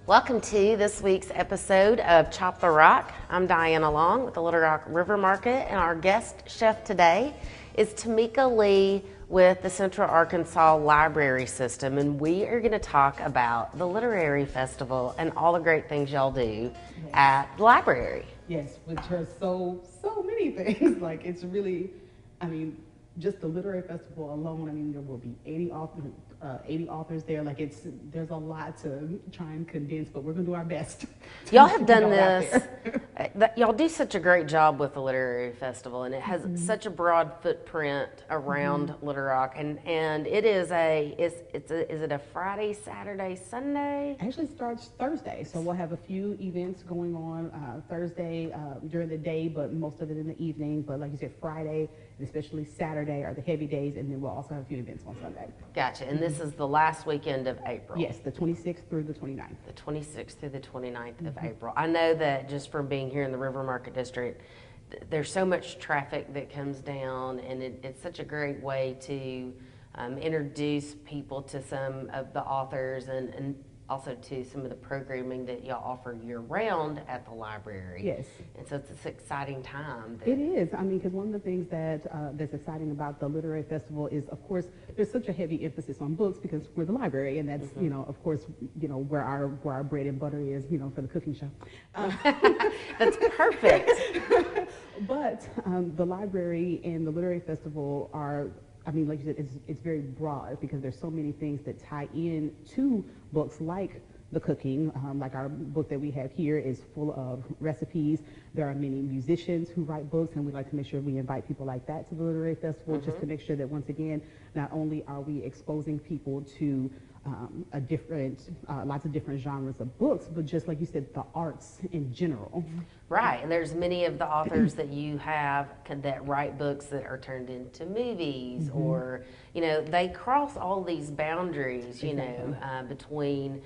Welcome to this week's episode of Chop the Rock. I'm Diana Long with the Little Rock River Market, and our guest chef today is Tameka Lee with the Central Arkansas Library System, and we are going to talk about the Literary Festival and all the great things y'all do at the library. Yes, which are so many things. Like, it's really, just the Literary Festival alone, there will be 80 authors there. Like, there's a lot to try and condense, but we're going to do our best. Y'all have done this. Y'all do such a great job with the Literary Festival, and it has such a broad footprint around Little Rock. And it is is it a Friday, Saturday, Sunday? Actually, it starts Thursday, so we'll have a few events going on Thursday during the day, but most of it in the evening. But like you said, Friday, and especially Saturday are the heavy days, and then we'll also have a few events on Sunday. Gotcha. And this is the last weekend of April. Yes, the 26th through the 29th. The 26th through the 29th of April. I know that just from being here in the River Market District, there's so much traffic that comes down, and it's such a great way to introduce people to some of the authors and also to some of the programming that y'all offer year-round at the library. Yes. And so it's an exciting time. It is. Because one of the things that's exciting about the Literary Festival is, of course, there's such a heavy emphasis on books because we're the library, and that's, of course, where our bread and butter is, for the cooking show. That's perfect. But the library and the Literary Festival are, like you said, it's very broad because there's so many things that tie in to books, like the cooking. Like our book that we have here is full of recipes. There are many musicians who write books, and we like to make sure we invite people like that to the Literary Festival, just to make sure that, once again, not only are we exposing people to lots of different genres of books, but just like you said, the arts in general. Right, and there's many of the authors that you have that write books that are turned into movies, or they cross all these boundaries, between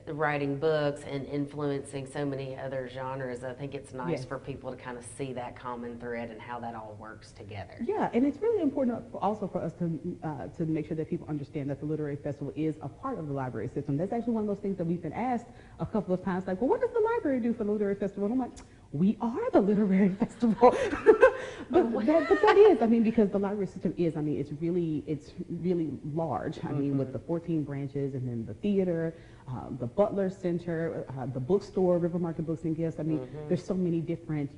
writing books and influencing so many other genres. I think it's nice for people to kind of see that common thread and how that all works together. Yeah, and it's really important also for us to make sure that people understand that the Literary Festival is a part of the library system. That's actually one of those things that we've been asked a couple of times, like, well, what does the library do for the Literary Festival? And I'm like, we are the Literary Festival. but that is, because the library system is, it's really large. With the 14 branches, and then the theater, the Butler Center, the bookstore, River Market Books and Gifts. There's so many different,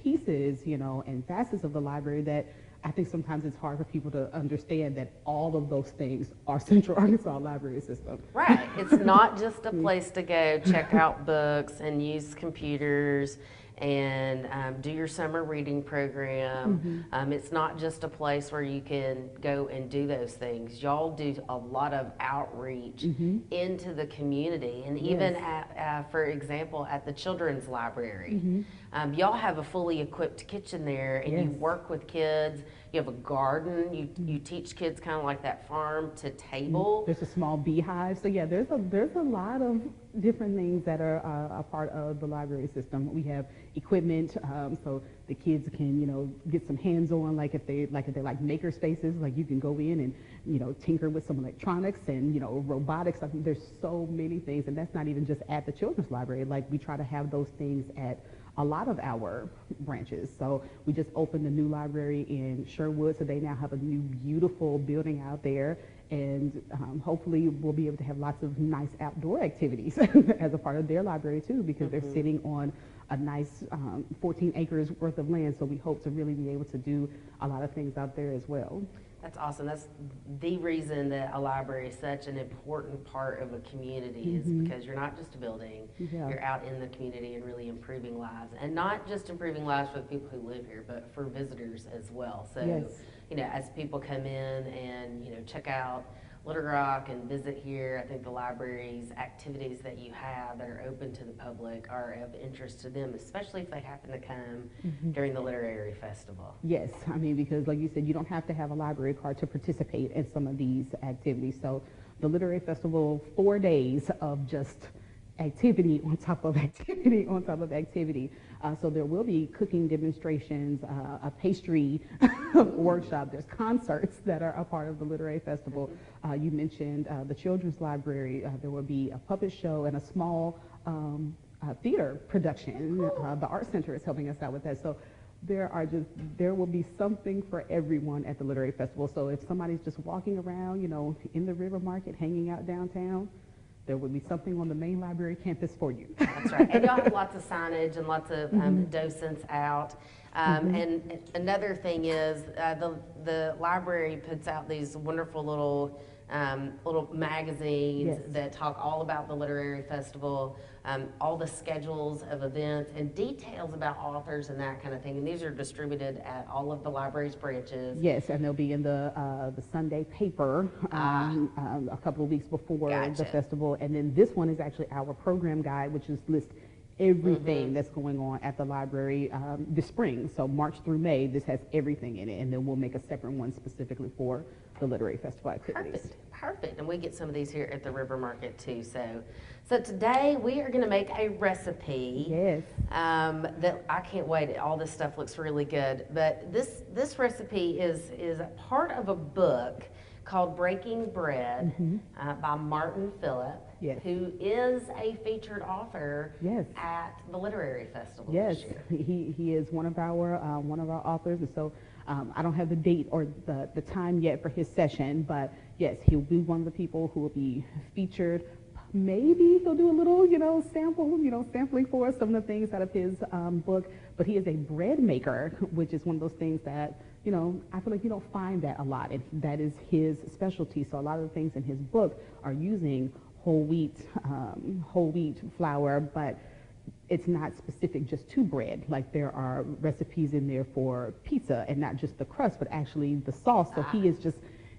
pieces, and facets of the library that I think sometimes it's hard for people to understand that all of those things are Central Arkansas Library System. Right. It's not just a place to go check out books and use computers and do your summer reading program. It's not just a place where you can go and do those things. Y'all do a lot of outreach into the community, and even at, for example, at the Children's Library. Y'all have a fully equipped kitchen there, and you work with kids. You have a garden. You teach kids kind of like that farm to table. There's a small beehive. So yeah, there's a lot of different things that are a part of the library system. We have equipment, so the kids can get some hands-on, like if they like maker spaces, like you can go in and tinker with some electronics and robotics. There's so many things, and that's not even just at the Children's Library. Like, we try to have those things at a lot of our branches. So we just opened a new library in Sherwood, so they now have a new beautiful building out there, and hopefully we'll be able to have lots of nice outdoor activities as a part of their library too, because they're sitting on a nice 14 acres worth of land, so we hope to really be able to do a lot of things out there as well. That's awesome. That's the reason that a library is such an important part of a community, is because you're not just a building, you're out in the community and really improving lives. And not just improving lives for the people who live here, but for visitors as well. So, as people come in and, check out Little Rock and visit here, I think the library's activities that you have that are open to the public are of interest to them, especially if they happen to come during the Literary Festival. Yes, because like you said, you don't have to have a library card to participate in some of these activities. So the Literary Festival, 4 days of just activity on top of activity on top of activity. So there will be cooking demonstrations, a pastry workshop. There's concerts that are a part of the literary festival. You mentioned the children's library. There will be a puppet show and a small theater production. The Art Center is helping us out with that. So there will be something for everyone at the literary festival. So if somebody's just walking around, you know, in the River Market, hanging out downtown, there will be something on the main library campus for you. That's right. And y'all have lots of signage and lots of docents out. And another thing is the library puts out these wonderful little magazines that talk all about the literary festival, all the schedules of events and details about authors and that kind of thing. And these are distributed at all of the library's branches. Yes, and they'll be in the Sunday paper a couple of weeks before the festival. And then this one is actually our program guide, which is lists everything that's going on at the library this spring. So March through May, this has everything in it. And then we'll make a separate one specifically for the literary festival activities. Perfect. And we get some of these here at the River Market too. So today we are going to make a recipe. Yes. That I can't wait. All this stuff looks really good. But this recipe is a part of a book called Breaking Bread by Martin Phillip, who is a featured author at the Literary Festival this year. He is one of our authors, and so I don't have the date or the time yet for his session, but yes, he'll be one of the people who will be featured. Maybe he'll do a little, sampling for us some of the things out of his book. But he is a bread maker, which is one of those things that, I feel like you don't find that a lot. That is his specialty. So a lot of the things in his book are using whole wheat flour, but it's not specific just to bread. Like there are recipes in there for pizza and not just the crust, but actually the sauce. So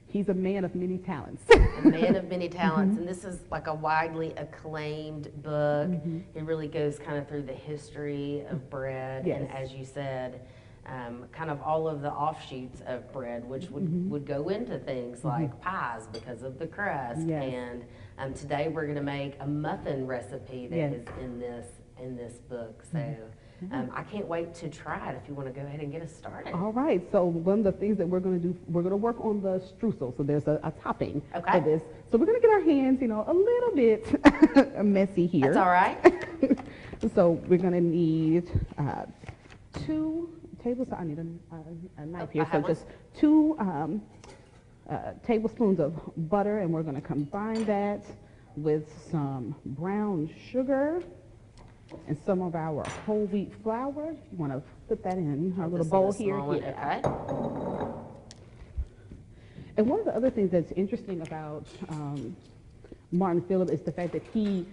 he's a man of many talents. A man of many talents, and this is like a widely acclaimed book. It really goes kind of through the history of bread, and as you said, kind of all of the offshoots of bread, which would go into things like pies because of the crust. And today we're going to make a muffin recipe that is in this book. So I can't wait to try it if you want to go ahead and get us started. All right. So one of the things that we're going to do, we're going to work on the streusel. So there's a topping for this. So we're going to get our hands, a little bit messy here. That's all right. So we're going to need 2 tablespoons. I need a knife here. So just 2 tablespoons of butter, and we're going to combine that with some brown sugar and some of our whole wheat flour. You want to put that in our little bowl here. Okay. And one of the other things that's interesting about Martin Phillip is the fact that he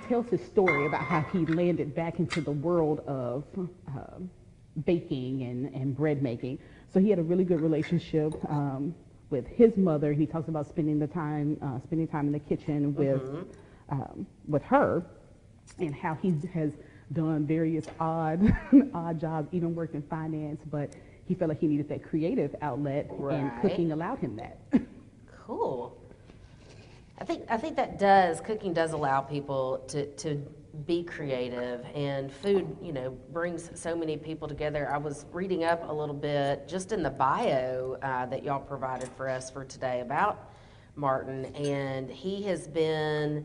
tells his story about how he landed back into the world of baking and bread making. So he had a really good relationship with his mother. He talks about spending time in the kitchen with her, and how he has done various odd jobs, even worked in finance, but he felt like he needed that creative outlet, and cooking allowed him that. Cool. I think cooking does allow people to be creative, and food, brings so many people together. I was reading up a little bit just in the bio that y'all provided for us for today about Martin, and he has been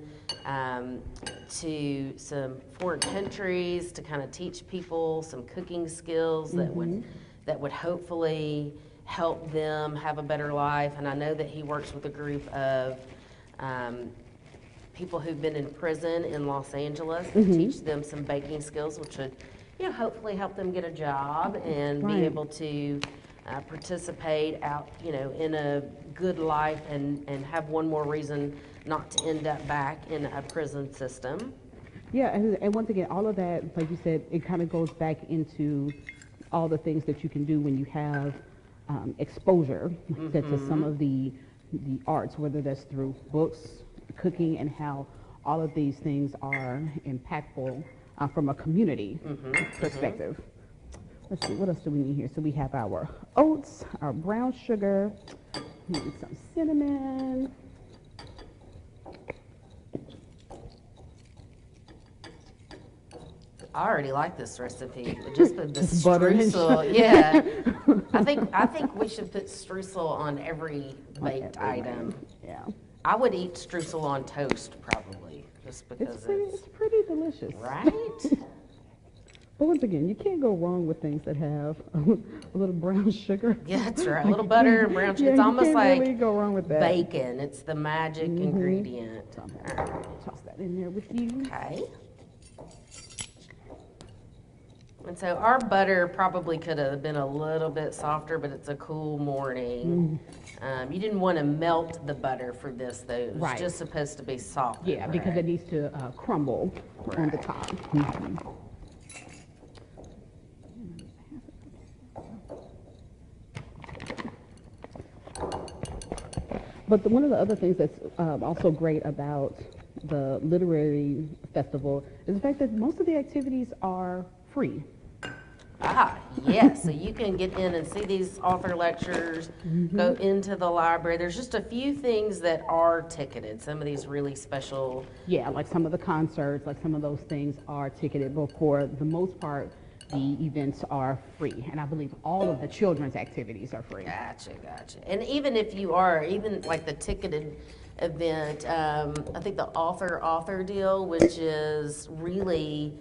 to some foreign countries to kind of teach people some cooking skills that would hopefully help them have a better life. And I know that he works with a group of people who've been in prison in Los Angeles to teach them some baking skills, which would, hopefully help them get a job and be able to participate out, in a good life and have one more reason not to end up back in a prison system. Yeah, and once again, all of that, like you said, it kind of goes back into all the things that you can do when you have exposure to some of the arts, whether that's through books, cooking, and how all of these things are impactful from a community perspective. Let's see, what else do we need here? So we have our oats, our brown sugar, we need some cinnamon. I already like this recipe, but just the Just butter and streusel. Yeah, I think we should put streusel on every baked item. Yeah. I would eat streusel on toast probably, just because It's pretty delicious. right. But once again, you can't go wrong with things that have a little brown sugar. Yeah, that's right. A little butter and brown sugar. Yeah, It's almost you like can't really go wrong with that. bacon. It's the magic ingredient. So I'm gonna toss that in there with you. Okay. And so our butter probably could have been a little bit softer, but it's a cool morning. You didn't want to melt the butter for this, though. It was Right. just supposed to be soft. Yeah, because it needs to crumble on the top. But one of the other things that's also great about the literary festival is the fact that most of the activities are free. Ah, yes. So you can get in and see these author lectures, go into the library. There's just a few things that are ticketed. Some of these really special. Yeah, like some of the concerts, like some of those things are ticketed, but for the most part, the events are free. And I believe all of the children's activities are free. Gotcha. And even if you are, even like the ticketed event, I think the author deal, which is really,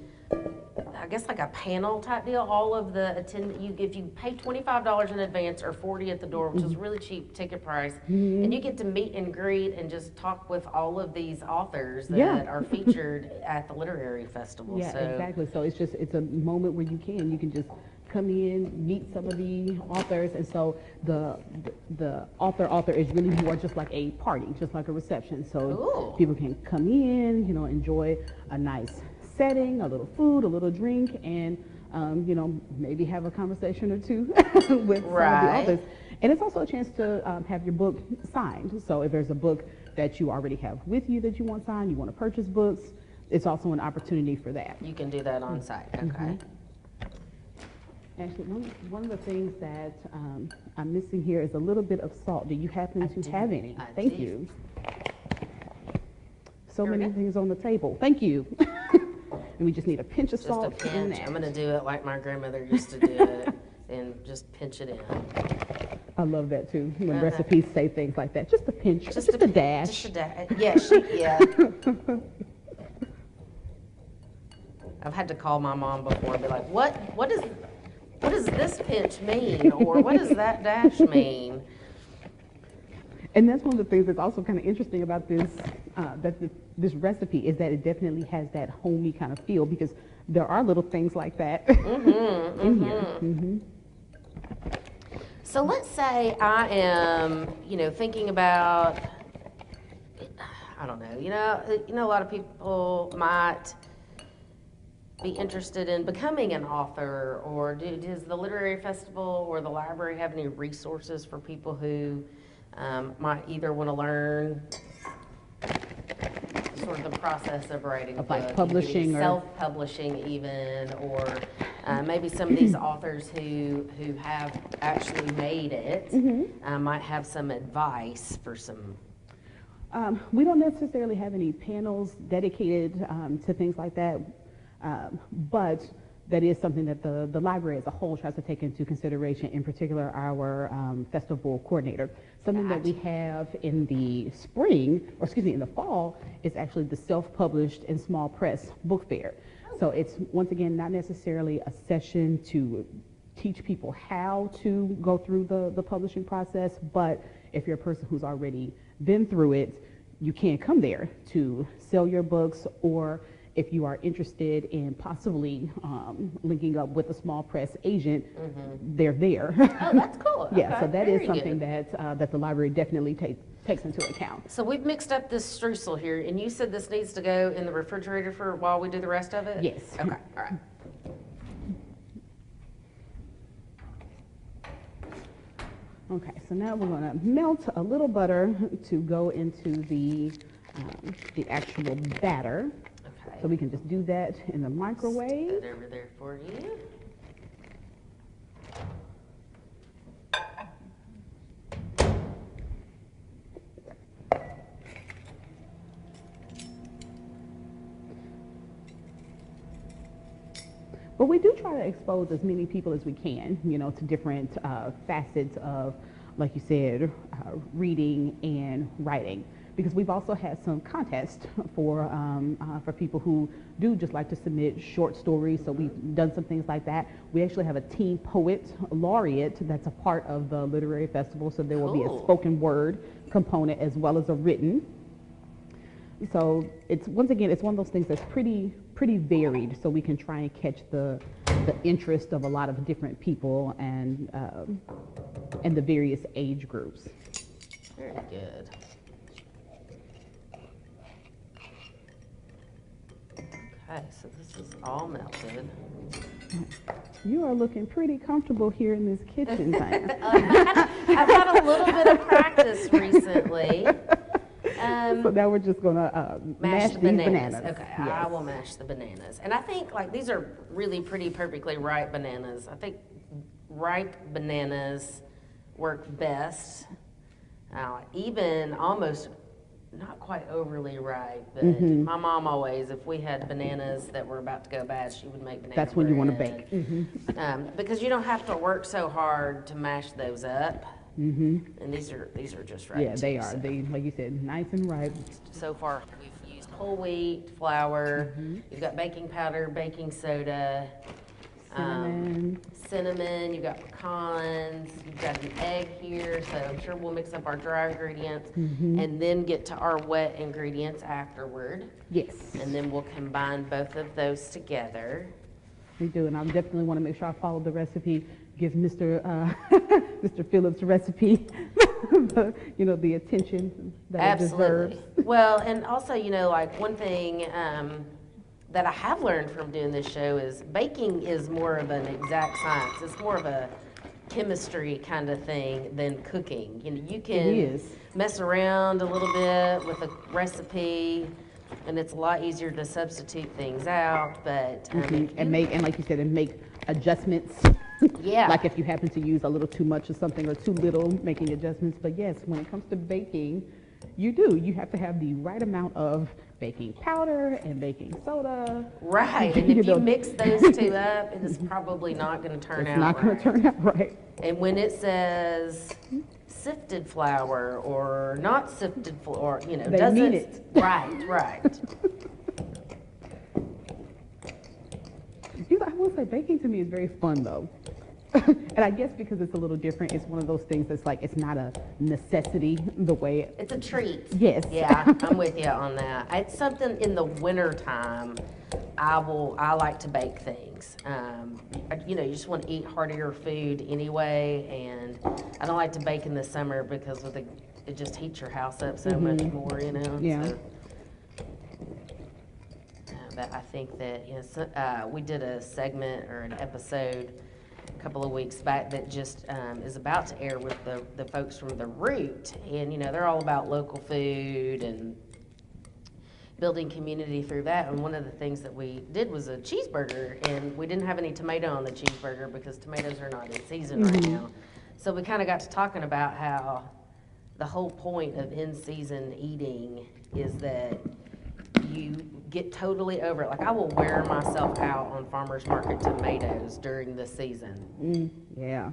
I guess like a panel type deal. All of the if you pay $25 in advance or $40 at the door, which is really cheap ticket price, and you get to meet and greet and just talk with all of these authors that are featured at the literary festival. Yeah, so, exactly. So it's a moment where you can just come in, meet some of the authors, and so the author is really more just like a party, just like a reception. So people can come in, enjoy a nice setting, a little food, a little drink, and maybe have a conversation or two with some of the authors. And it's also a chance to have your book signed. So if there's a book that you already have with you that you want signed, you want to purchase books, it's also an opportunity for that. You can do that on site. Okay. Actually, one of the things that I'm missing here is a little bit of salt. Do you happen to have any? Thank you. So many things on the table. Thank you. And we just need a pinch of salt. Just a pinch. I'm going to do it like my grandmother used to do it and just pinch it in. I love that too, when recipes say things like that. Just a pinch, just a dash. Just a dash. Yeah. I've had to call my mom before and be like, what does this pinch mean? Or what does that dash mean? And that's one of the things that's also kind of interesting about this, this recipe is that it definitely has that homey kind of feel, because there are little things like that in here. So let's say I am, thinking about, I don't know, a lot of people might be interested in becoming an author, or does the literary festival or the library have any resources for people who might either want to learn sort of the process of writing a book, like publishing, or self-publishing even, or maybe some of these authors who have actually made it might have some advice for some. We don't necessarily have any panels dedicated to things like that, but that is something that the library as a whole tries to take into consideration, in particular our festival coordinator. Something that we have in the in the fall, is actually the self-published and small press book fair. So it's, once again, not necessarily a session to teach people how to go through the publishing process, but if you're a person who's already been through it, you can come there to sell your books, or if you are interested in possibly linking up with a small press agent, they're there. Oh, that's cool. Yeah, Okay, so that is very something good. that the library definitely takes into account. So we've mixed up this streusel here, and you said this needs to go in the refrigerator for while we do the rest of it? Yes. Okay, all right. Okay, so now we're going to melt a little butter to go into the actual batter. Okay. So we can just do that in the microwave. Put it over there for you. But we do try to expose as many people as we can, to different facets of, like you said, reading and writing. Because we've also had some contests for people who do just like to submit short stories. So we've done some things like that. We actually have a teen poet laureate that's a part of the literary festival. So there will be a spoken word component as well as a written. So it's, once again, it's one of those things that's pretty varied. So we can try and catch the interest of a lot of different people and the various age groups. Very good. Okay, so this is all melted. You are looking pretty comfortable here in this kitchen, Diane. I've had a little bit of practice recently. So now we're just gonna mash the these bananas. Okay, Yes. I will mash the bananas. And I think like these are really pretty perfectly ripe bananas. I think ripe bananas work best. Even almost not quite overly ripe, but my mom always, if we had bananas that were about to go bad, she would make banana That's when you want to bread. bake. Because you don't have to work so hard to mash those up. And these are just right. Yeah, they too, are. so. They, like you said, nice and ripe. So far, we've used whole wheat flour. You've got baking powder, baking soda, cinnamon. You've got pecans. You've got an egg here. So I'm sure we'll mix up our dry ingredients and then get to our wet ingredients afterward. Yes. And then we'll combine both of those together. We do, and I definitely want to make sure I follow the recipe. Give Mr. Mr. Phillips' recipe, the attention that it deserves. Well, and also, like one thing that I have learned from doing this show is baking is more of an exact science. It's more of a chemistry kind of thing than cooking. You can mess around a little bit with a recipe, and it's a lot easier to substitute things out. But and like you said, make adjustments. Yeah. Like if you happen to use a little too much of something or too little, making adjustments. But yes, when it comes to baking, you have to have the right amount of baking powder and baking soda. Right, and if you mix those two up, it is probably not going to turn out right. It's not going to turn out right. And when it says sifted flour or not sifted flour, they doesn't mean it. Right. I will say baking to me is very fun though. And I guess because it's a little different, it's one of those things that's like, it's not a necessity the way. It's a treat. Yes. Yeah, I'm with you on that. It's something in the winter time, I like to bake things. You just want to eat heartier food anyway, and I don't like to bake in the summer because it just heats your house up so much more, Yeah. So. But I think that we did a segment or an episode a couple of weeks back that just is about to air with the folks from The Root, and they're all about local food and building community through that. And one of the things that we did was a cheeseburger, and we didn't have any tomato on the cheeseburger because tomatoes are not in season right now. So we kind of got to talking about how the whole point of in-season eating is that you get totally over it. Like I will wear myself out on farmers market tomatoes during the season. Yeah,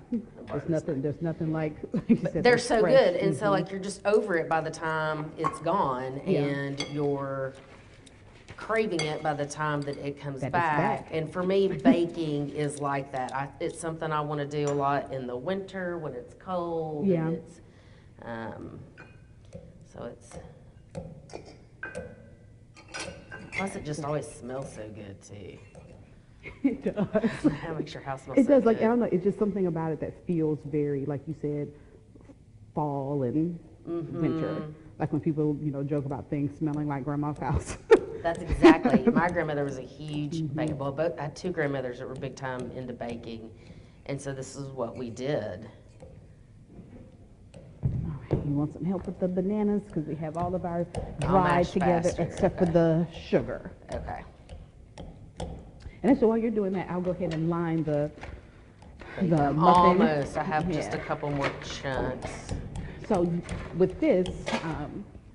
there's nothing like you said, they're so fresh. good, and so like you're just over it by the time it's gone, Yeah. and you're craving it by the time that it comes That it's back. back. And for me, baking is like that. It's something I want to do a lot in the winter when it's cold. Yeah. And it's, so it's. Plus, it just always smells so good too. It does. That makes your house smell It so does. Like I good. don't know. It's just something about it that feels very, like you said, fall and winter. Like when people, joke about things smelling like grandma's house. That's exactly. My grandmother was a huge baker. Well, I had two grandmothers that were big time into baking, and so this is what we did. All right, you want some help with the bananas because we have all of our I'll dried mash together faster, except for the sugar. Okay. And so while you're doing that, I'll go ahead and line the muffin. Almost. I have just a Yeah. couple more chunks. So with this,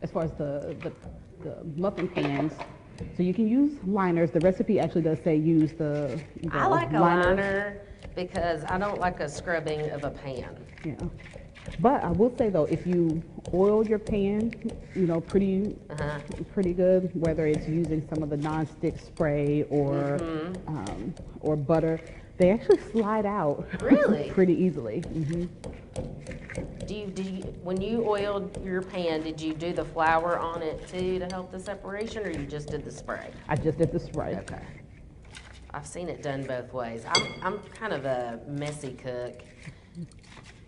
as far as the muffin pans, So you can use liners. The recipe actually does say use the I like a liner. liner because I don't like a scrubbing of a pan. Yeah. But I will say though, if you oil your pan, you know, pretty good, whether it's using some of the non-stick spray or butter, they actually slide out Really? pretty easily. Did you, when you oiled your pan, did you do the flour on it too to help the separation, or you just did the spray? I just did the spray. Okay. I've seen it done both ways. I'm kind of a messy cook.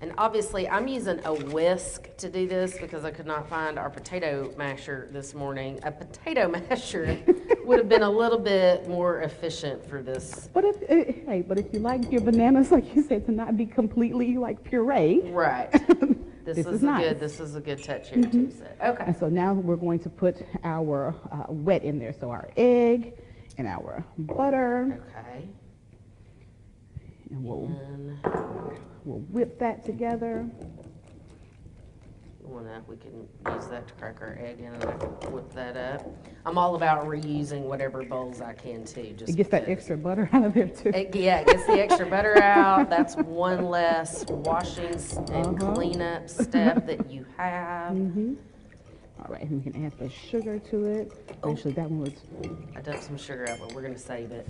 And obviously, I'm using a whisk to do this because I could not find our potato masher this morning. A potato masher would have been a little bit more efficient for this. But if you like your bananas, like you said, to not be completely like puree. Right. This is nice. This is a good touch here too. So, okay. And so now we're going to put our wet in there. So our egg and our butter. Okay. And we'll whip that together. We can use that to crack our egg in, and I can whip that up. I'm all about reusing whatever bowls I can too. Just it gets that extra butter out of there too. It gets the extra butter out. That's one less washing and cleanup step that you have. All right, and we can add the sugar to it. Actually, that one was... I dumped some sugar out, but we're going to save it.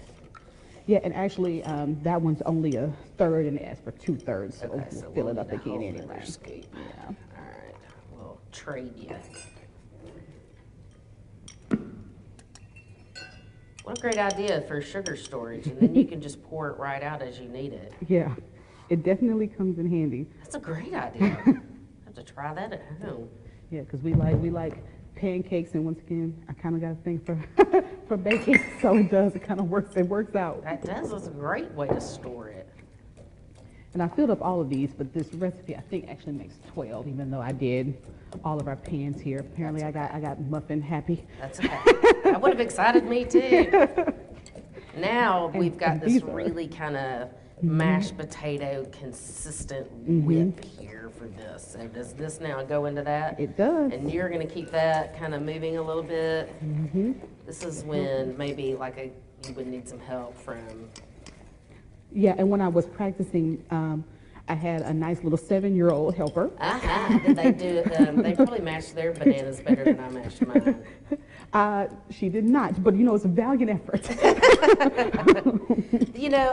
Yeah, and actually, that one's only a third, and it asks for 2/3, so Okay, we'll fill it up again anyway. anyway. Scoop. Yeah. All right, we'll trade you. What a great idea for sugar storage, and then you can just pour it right out as you need it. Yeah, it definitely comes in handy. That's a great idea. I have to try that at home. Yeah, because we like pancakes, and once again, I kind of got a thing for for baking, so it kind of works. It works out. That does. That's a great way to store it. And I filled up all of these, but this recipe I think actually makes 12, even though I did all of our pans here. Apparently, I got muffin happy. That's okay. That would have excited me too. Now we've got this really kind of mashed potato consistent whip here for this. So does this now go into that? It does. And you're going to keep that kind of moving a little bit. This is when maybe you would need some help from. Yeah, and when I was practicing, I had a nice little 7-year-old helper. Did they do? They probably mashed their bananas better than I mashed mine. She did not, but it's a valiant effort.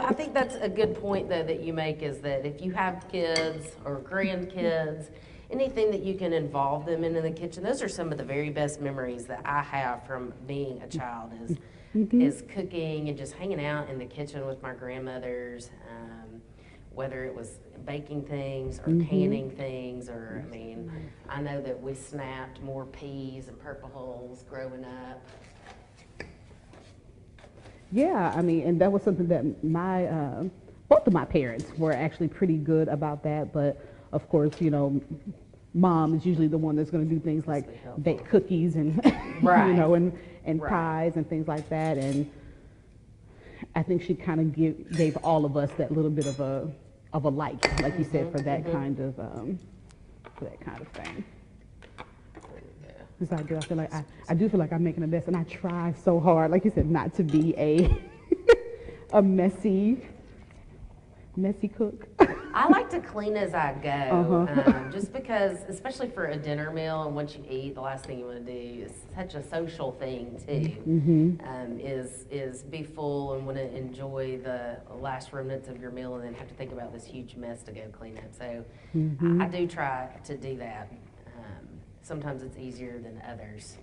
I think that's a good point though that you make, is that if you have kids or grandkids, anything that you can involve them in the kitchen, those are some of the very best memories that I have from being a child is cooking and just hanging out in the kitchen with my grandmothers, whether it was baking things or canning things, or I know that we snapped more peas and purple hulls growing up. Yeah, and that was something that both of my parents were actually pretty good about that, but of course, mom is usually the one that's going to do things like bake cookies and, and pies and things like that, and I think she kind of gave all of us that little bit of a like you said, for that kind of thing. So I do feel like I'm making a mess, and I try so hard, like you said, not to be a messy cook. I like to clean as I go, just because, especially for a dinner meal, and once you eat, the last thing you want to do is such a social thing too. Is be full and want to enjoy the last remnants of your meal, and then have to think about this huge mess to go clean up. So I do try to do that. Sometimes it's easier than others.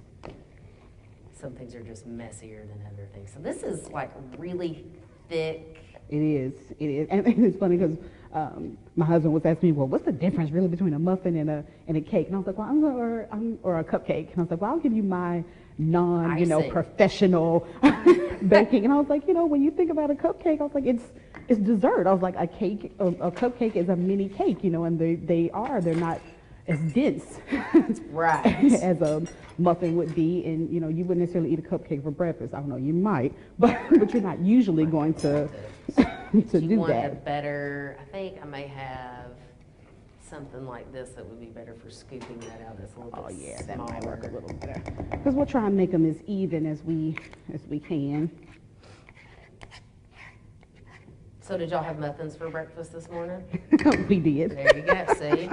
Some things are just messier than other things. So this is like really thick. It is, and it's funny because my husband was asking me, well, what's the difference really between a muffin and a cake? And I was like, well, or a cupcake. And I was like, well, I'll give you my professional baking. And I was like, when you think about a cupcake, I was like, it's dessert. I was like, a cupcake is a mini cake, and they're not as dense right as a muffin would be, and you wouldn't necessarily eat a cupcake for breakfast. I don't know, you might, but you're not usually going to do that. I think I may have something like this that would be better for scooping that out. That's a little bit that might work a little better. because we'll try and make them as even as we can. So did y'all have muffins for breakfast this morning? We did. There you go, see?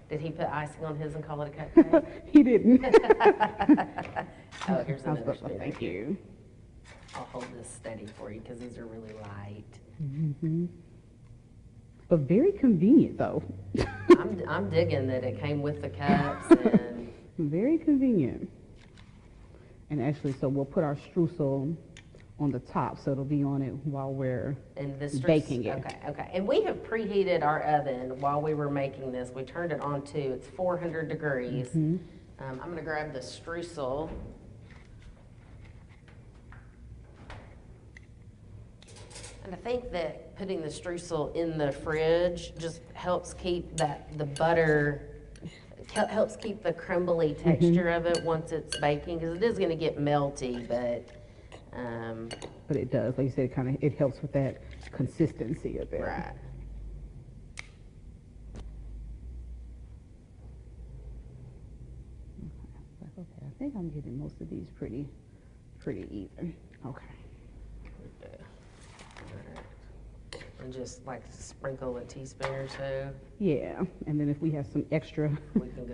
Did he put icing on his and call it a cupcake? He didn't. Oh, here's another spoon. Thank you. I'll hold this steady for you because these are really light. Mm-hmm. But very convenient, though. I'm digging that it came with the cups and very convenient. And actually, so we'll put our streusel on the top, so it'll be on it while we're baking it. Okay. And we have preheated our oven while we were making this. We turned it on to, it's 400 degrees. Mm-hmm. I'm going to grab the streusel. And I think that putting the streusel in the fridge just helps keep the butter, helps keep the crumbly texture of it once it's baking, because it is going to get melty, but it does, like you said, it helps with that consistency of it. Right. Okay, I think I'm getting most of these pretty even. Okay. And just like sprinkle a teaspoon or so. Yeah, and then if we have some extra,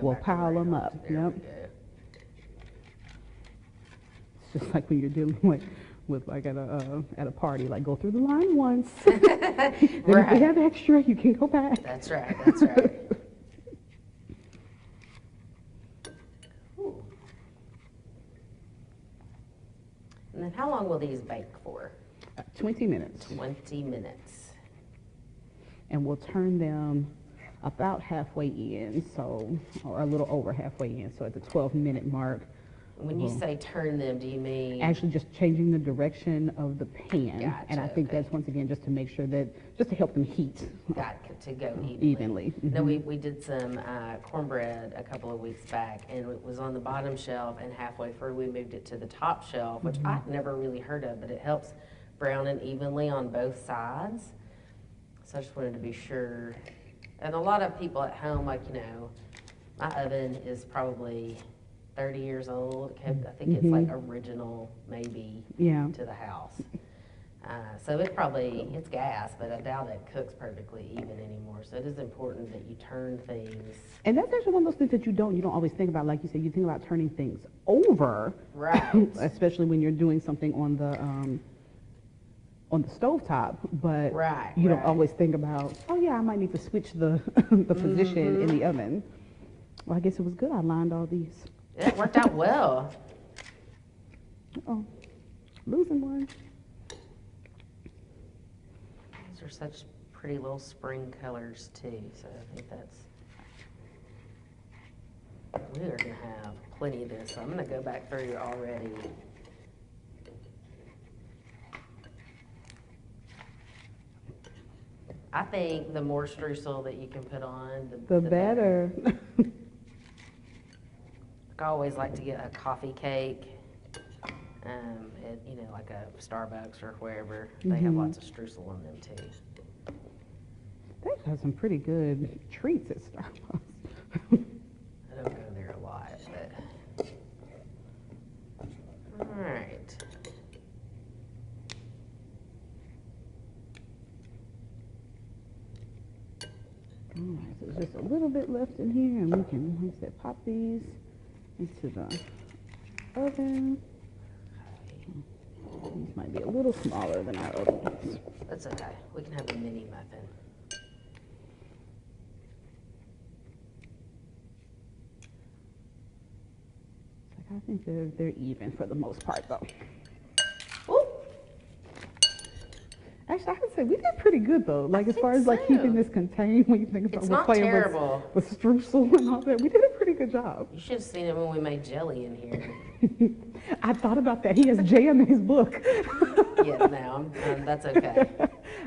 we'll pile them up. Yep. It's just like when you're dealing with like at a party, like go through the line once. Then if we have extra, you can go back. That's right. That's right. Ooh. And then how long will these bake for? 20 minutes. 20 minutes. And we'll turn them about halfway in, so, or a little over halfway in, so at the 12-minute mark. When you say turn them, do you mean? Actually just changing the direction of the pan. Gotcha, and I think that's, once again, just to make sure that, just to help them heat. To go evenly. Mm-hmm. No, we did some cornbread a couple of weeks back, and it was on the bottom shelf, and halfway through we moved it to the top shelf, which I'd never really heard of, but it helps brown it evenly on both sides. So I just wanted to be sure. And a lot of people at home, like, my oven is probably 30 years old. I think it's like original, maybe, to the house. So it's gas, but I doubt it cooks perfectly even anymore. So it is important that you turn things. And that's actually one of those things that you don't always think about. Like you said, you think about turning things over. Right. Especially when you're doing something on the stovetop, but you don't always think about, oh yeah, I might need to switch the position in the oven. Well, I guess it was good I lined all these. It worked out well. Oh, losing one. These are such pretty little spring colors too, so I think we are gonna have plenty of this. So I'm gonna go back through already. I think the more streusel that you can put on, the better. I always like to get a coffee cake, at, like a Starbucks or wherever. They have lots of streusel on them too. They've got some pretty good treats at Starbucks. I don't go there a lot, but all right. All right, so there's just a little bit left in here, and we can, like I said, pop these into the oven. These might be a little smaller than our other ones. That's okay. We can have a mini muffin. I think they're even for the most part, though. Actually, I would say we did pretty good, though. Like, as far as, like, keeping this contained, when you think about we're playing with streusel and all that, we did a pretty good job. You should have seen it when we made jelly in here. I thought about that. He has jam in his book. Yeah, no, that's okay.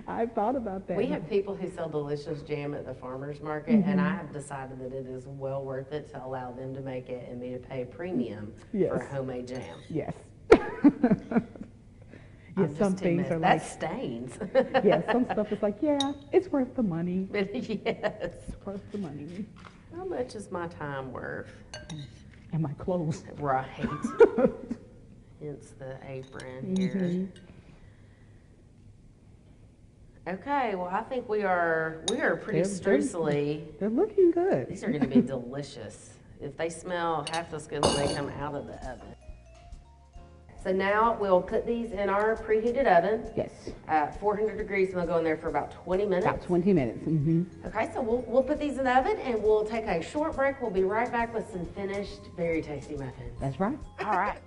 I thought about that. We have people who sell delicious jam at the farmer's market, and I have decided that it is well worth it to allow them to make it and me to pay premium for homemade jam. Yes. Yeah, some things are that stains. Yeah, some stuff is like, yeah, it's worth the money. Yes. It's worth the money. How much is my time worth? And my clothes. Right. Hence the apron here. Okay, well, I think we are pretty streusely. They're looking good. These are going to be delicious. If they smell half as good when they come out of the oven. So now we'll put these in our preheated oven. Yes. At 400 degrees, and they'll go in there for about 20 minutes. About 20 minutes. Okay, so we'll put these in the oven, and we'll take a short break. We'll be right back with some finished, very tasty muffins. That's right. All right.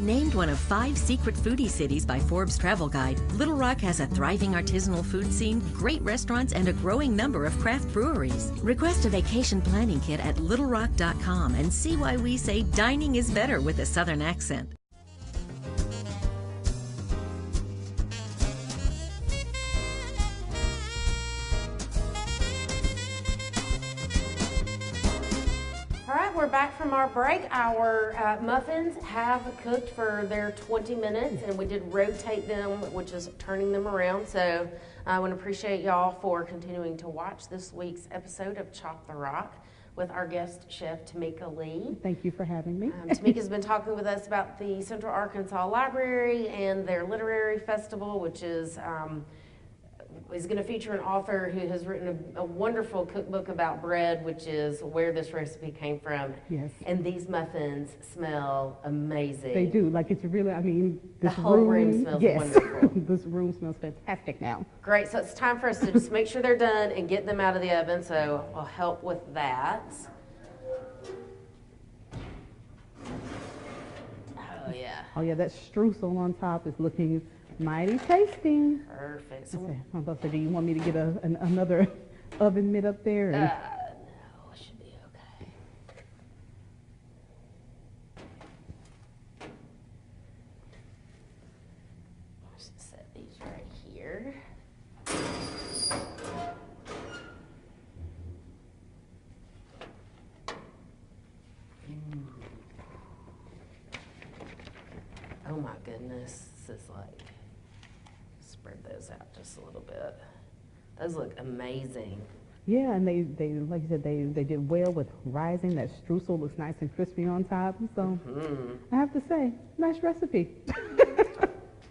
Named one of 5 secret foodie cities by Forbes Travel Guide, Little Rock has a thriving artisanal food scene, great restaurants, and a growing number of craft breweries. Request a vacation planning kit at littlerock.com and see why we say dining is better with a Southern accent. All right, we're back from our break. Our muffins have cooked for their 20 minutes, and we did rotate them, which is turning them around. So I want to appreciate y'all for continuing to watch this week's episode of Chop the Rock with our guest chef, Tameka Lee. Thank you for having me. Tameka's been talking with us about the Central Arkansas Library and their literary festival, which is going to feature an author who has written a wonderful cookbook about bread, which is where this recipe came from. Yes. And these muffins smell amazing. They do. Like, it's really, I mean, this The whole room smells wonderful. This room smells fantastic now. Great. So it's time for us to just make sure they're done and get them out of the oven. So I'll help with that. Oh, yeah. Oh, yeah, that streusel on top is looking mighty tasty. Perfect. So, I'm about to say, do you want me to get another oven mitt up there? No, it should be okay. Let's just set these right here. Oh my goodness, this is like, spread those out just a little bit. Those look amazing. Yeah, and they like you said, they did well with rising. That streusel looks nice and crispy on top. So I have to say, nice recipe.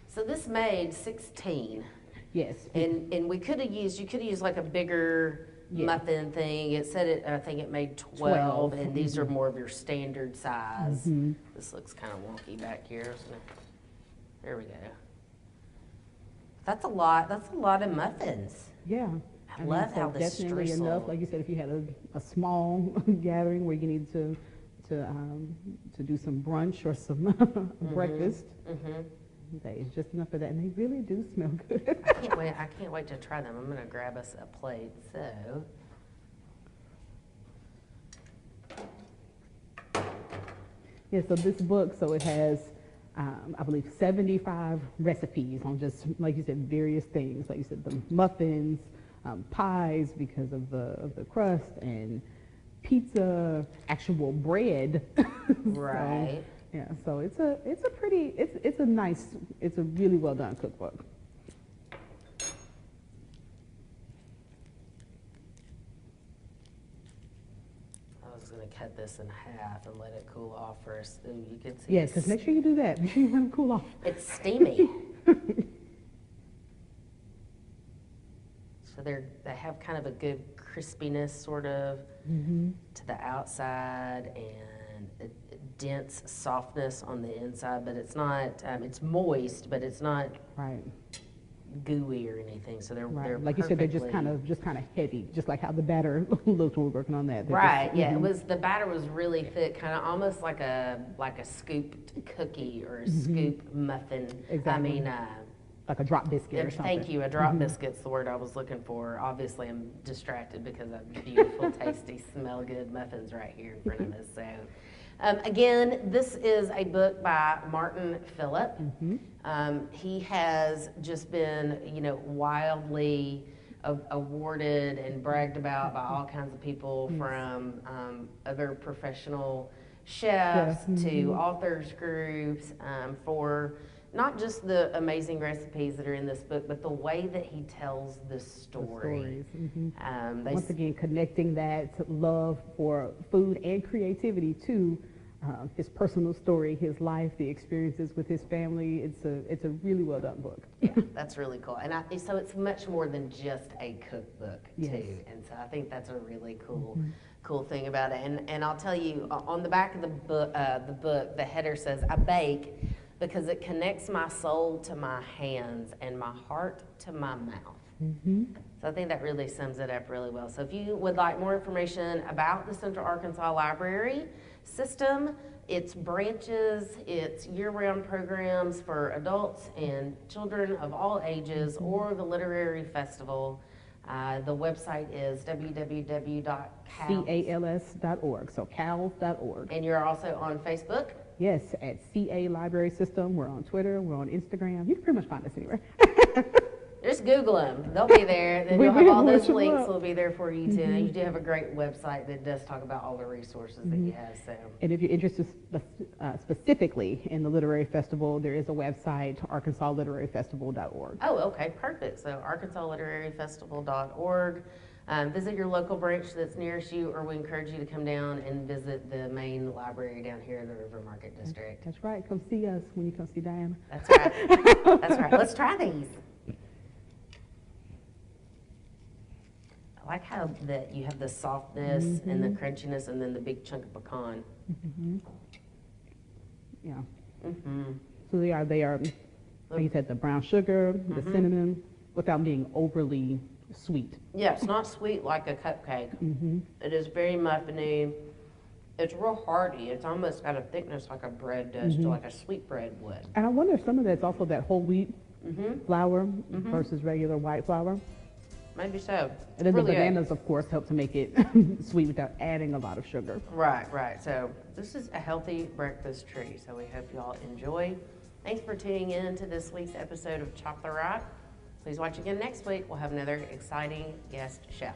So this made 16. Yes. And you could have used like a bigger muffin thing. It said I think it made 12, and these are more of your standard size. This looks kind of wonky back here. So there we go. That's a lot of muffins. Yeah. I love how the definitely streusel. enough. Like you said, if you had a small gathering where you need to do some brunch or some breakfast, it's just enough of that, and they really do smell good. I can't wait to try them. I'm gonna grab us a plate. So. Yeah. So this book, it has. I believe 75 recipes on just, like you said, various things. Like you said, the muffins, pies because of the crust, and pizza, actual bread. Right. So, yeah. So it's a really well done cookbook. I was going to cut this in half and let it cool off first. So you can see. Yes, because make sure you do that. Make sure you let it cool off. It's steamy. So they have kind of a good crispiness sort of to the outside, and a dense softness on the inside, but it's not, it's moist, but it's not Right. gooey or anything. So they're Like you said, they're just kind of heavy, just like how the batter looked when we were working on that. Right. Yeah. The batter was really thick, kind of almost like a scooped cookie or a scoop muffin. Exactly. I mean, like a drop biscuit or something. thank you. A drop biscuit's the word I was looking for. Obviously, I'm distracted because of beautiful, tasty, smell good muffins right here in front of us. So, again, this is a book by Martin Phillip. He has just been, wildly awarded and bragged about by all kinds of people, from other professional chefs to authors groups for not just the amazing recipes that are in this book, but the way that he tells the story. Once again, connecting that love for food and creativity to his personal story, his life, the experiences with his family. It's a really well done book. Yeah, that's really cool. And so it's much more than just a cookbook too. And so I think that's a really cool thing about it. And I'll tell you, on the back of the book, the header says, "I bake because it connects my soul to my hands and my heart to my mouth." So I think that really sums it up really well. So if you would like more information about the Central Arkansas Library System, its branches, its year-round programs for adults and children of all ages, or the Literary Festival, the website is www.cals.org, so cals.org. And you're also on Facebook? Yes, at CA Library System. We're on Twitter, we're on Instagram. You can pretty much find us anywhere. Just Google them. They'll be there. Then you'll have all those links will be there for you too. And you do have a great website that does talk about all the resources that you have. So. And if you're interested specifically in the Literary Festival, there is a website, arkansasliteraryfestival.org. Oh, okay, perfect. So arkansasliteraryfestival.org. Visit your local branch that's nearest you, or we encourage you to come down and visit the main library down here in the River Market District. That's right. Come see us when you come see Diana. That's right. That's right. Let's try these. I like how that you have the softness and the crunchiness, and then the big chunk of pecan. Yeah. So they are, like you said, the brown sugar, the cinnamon, without being overly sweet. Yeah, it's not sweet like a cupcake. It is very muffiny. It's real hearty. It's almost got a thickness like a bread does, to like a sweet bread would. And I wonder if some of that's also that whole wheat flour versus regular white flour. Maybe so. And then the bananas, of course, help to make it sweet without adding a lot of sugar. Right, right. So this is a healthy breakfast treat. So we hope you all enjoy. Thanks for tuning in to this week's episode of Chop the Rock. Please watch again next week. We'll have another exciting guest chef.